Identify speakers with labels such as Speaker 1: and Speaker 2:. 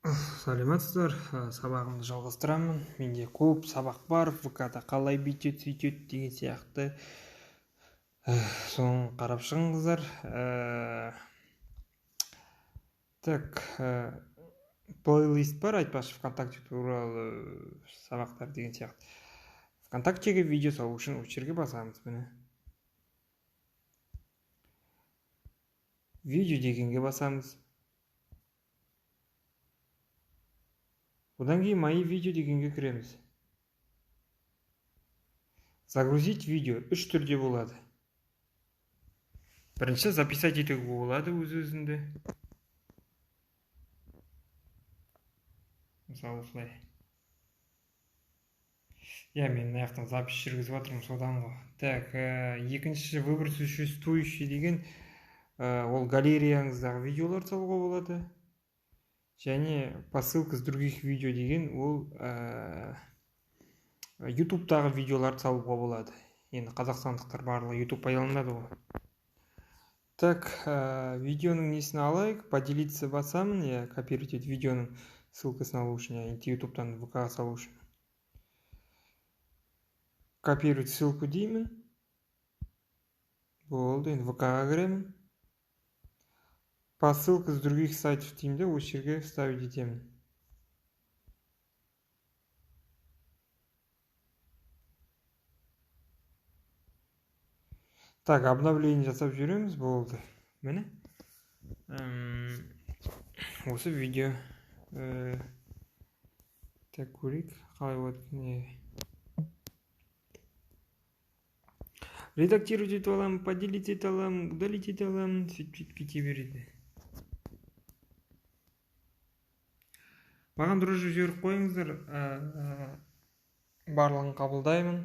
Speaker 1: Саламатсыздар, сабағымды жалғастырамын. Менде көп сабақ бар, ВК-да қалай бүйтеді, сөйтеді деген сияқты. Соны қарап шығыңыздар. Так, плейлист бар, айтпақшы ВКонтакте туралы сабақтар деген сияқты. ВКонтактеге видео салу үшін осы жерге басамыз. Міне. Видео дегенге басамыз. Одан кейін мои видео дегенге кіреміз. Загрузить видео үш түрде болады. Бірінші записать етуге болады өз-өзіңді. Мысалы осылай. Мен мына жақтан запись жүргізіп жатырмын, содан ғой. Так, екінші выбор существующий деген ол галереяңыздағы видеолар салуға болады. Және по ссылке с других видео деген ол ютубтағы видеоларды салуға болады. Енді қазақстандықтар барлығы ютуб пайдаланады ғой. Так, видеоның несін алайық, поделиться басамын, копировать етіп видеоның ссылкасын алу үшін, ютубтан ВК салу үшін. Копировать ссылку деймін. Болды, енді ВК-ға кіремін. По ссылке с других сайтов деймін, осы жерге вставить етемін. Так, обновление жасап жүреміз, болды. Міне. Осы видео. Так, көрейік, қалай болады. Редактировать етіп аламын, поделить ете аламын, удалить ете аламын, сөйтіп кете береді. Маған дружи жіберіп қойыңыздар, барлығын қабылдаймын.